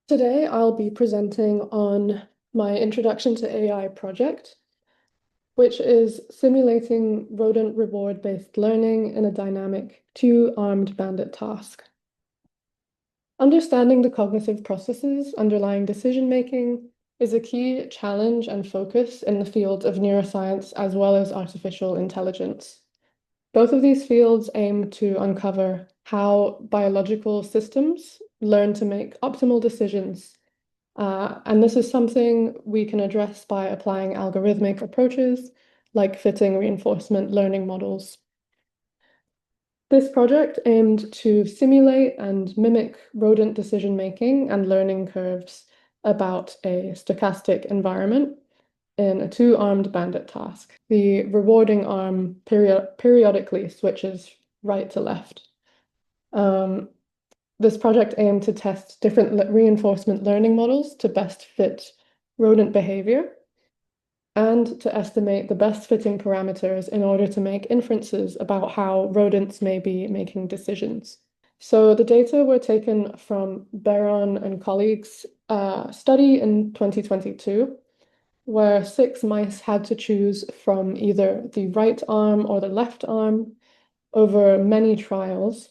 Today, I'll be presenting on my Introduction to AI project, which is simulating rodent reward-based learning in a dynamic two-armed bandit task. Understanding the cognitive processes underlying decision-making is a key challenge and focus in the field of neuroscience as well as artificial intelligence. Both of these fields aim to uncover how biological systems learn to make optimal decisions. And this is something we can address by applying algorithmic approaches like fitting reinforcement learning models. This project aimed to simulate and mimic rodent decision-making and learning curves about a stochastic environment in a two-armed bandit task. The rewarding arm periodically switches right to left. This project aimed to test different reinforcement learning models to best fit rodent behavior and to estimate the best fitting parameters in order to make inferences about how rodents may be making decisions. So the data were taken from Beron and colleagues' study in 2022, where 6 mice had to choose from either the right arm or the left arm over many trials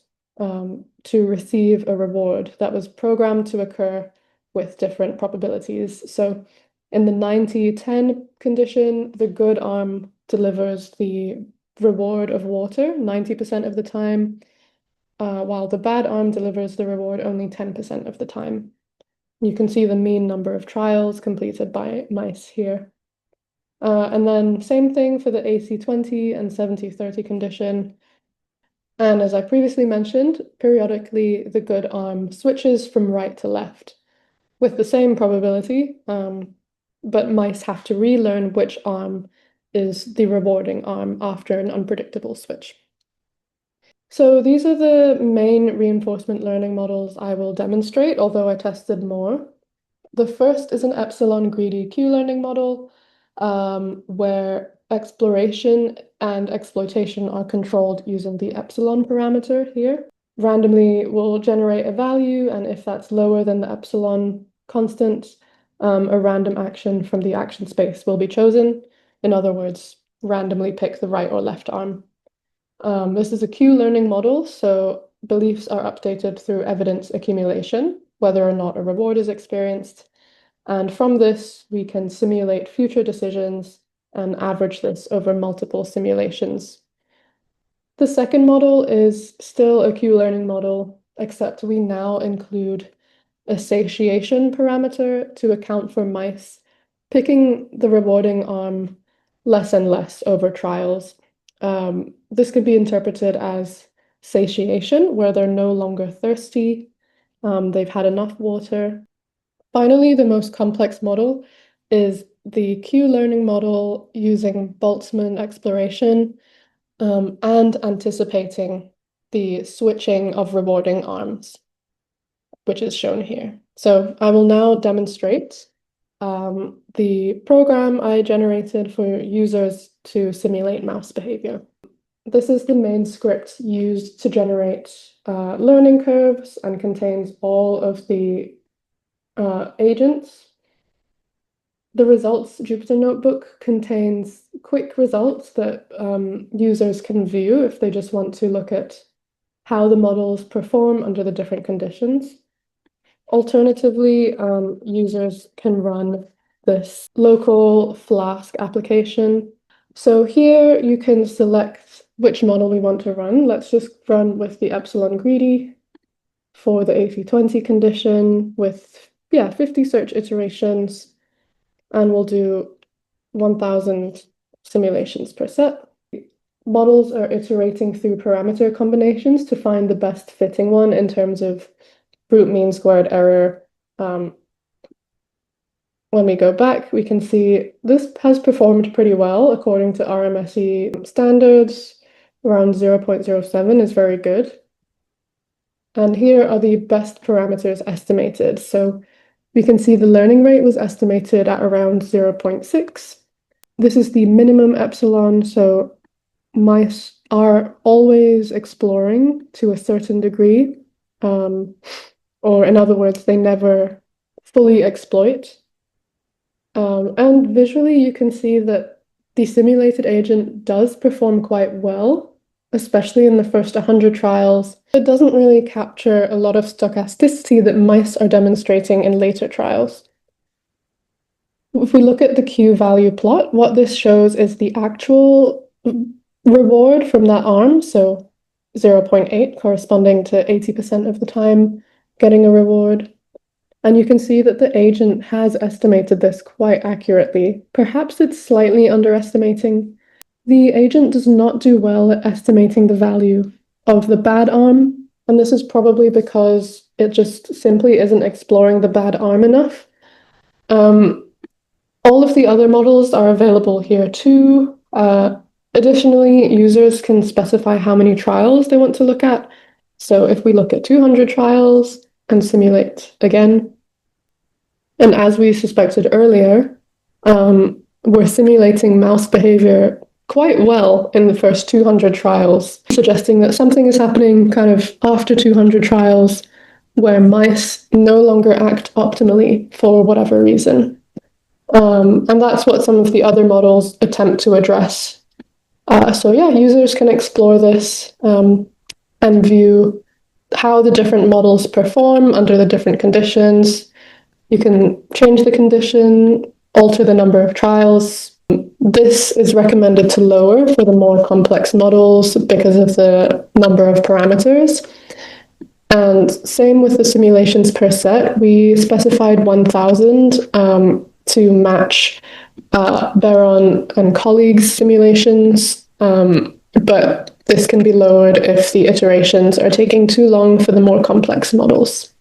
to receive a reward that was programmed to occur with different probabilities. So in the 90-10 condition, the good arm delivers the reward of water 90% of the time, while the bad arm delivers the reward only 10% of the time. You can see the mean number of trials completed by mice here. And then same thing for the AC20 and 70-30 condition. And as I previously mentioned, periodically the good arm switches from right to left with the same probability, but mice have to relearn which arm is the rewarding arm after an unpredictable switch. So these are the main reinforcement learning models I will demonstrate, although I tested more. The first is an epsilon-greedy Q-learning model, where exploration and exploitation are controlled using the epsilon parameter here. Randomly, we'll generate a value, and if that's lower than the epsilon constant, a random action from the action space will be chosen. In other words, randomly pick the right or left arm. This is a Q-learning model, so beliefs are updated through evidence accumulation, whether or not a reward is experienced. And from this, we can simulate future decisions and average this over multiple simulations. The second model is still a Q-learning model, except we now include a satiation parameter to account for mice picking the rewarding arm less and less over trials. This could be interpreted as satiation, where they're no longer thirsty, they've had enough water. Finally, the most complex model is the Q-learning model using Boltzmann exploration and anticipating the switching of rewarding arms, which is shown here. So I will now demonstrate the program I generated for users to simulate mouse behavior. This is the main script used to generate learning curves and contains all of the agents. The results Jupyter Notebook contains quick results that users can view if they just want to look at how the models perform under the different conditions. Alternatively, users can run this local flask application. So here you can select which model we want to run. Let's just run with the epsilon-greedy for the AC20 condition with 50 search iterations, and we'll do 1,000 simulations per set. Models are iterating through parameter combinations to find the best fitting one in terms of root mean squared error. When we go back, we can see this has performed pretty well according to RMSE standards. Around 0.07 is very good. And here are the best parameters estimated. So we can see the learning rate was estimated at around 0.6. This is the minimum epsilon, so mice are always exploring to a certain degree, or in other words, they never fully exploit. And visually, you can see that the simulated agent does perform quite well, especially in the first 100 trials. It doesn't really capture a lot of stochasticity that mice are demonstrating in later trials. If we look at the Q-value plot, what this shows is the actual reward from that arm, so 0.8 corresponding to 80% of the time getting a reward. And you can see that the agent has estimated this quite accurately. Perhaps it's slightly underestimating. The agent does not do well at estimating the value of the bad arm, and this is probably because it just simply isn't exploring the bad arm enough. All of the other models are available here too. Additionally, users can specify how many trials they want to look at. So if we look at 200 trials and simulate again, and as we suspected earlier, we're simulating mouse behavior quite well in the first 200 trials, suggesting that something is happening kind of after 200 trials where mice no longer act optimally for whatever reason. And that's what some of the other models attempt to address. So yeah, users can explore this and view how the different models perform under the different conditions. You can change the condition, alter the number of trials. This is recommended to lower for the more complex models because of the number of parameters. And same with the simulations per set. We specified 1,000 to match Beron and colleagues' simulations, but this can be lowered if the iterations are taking too long for the more complex models.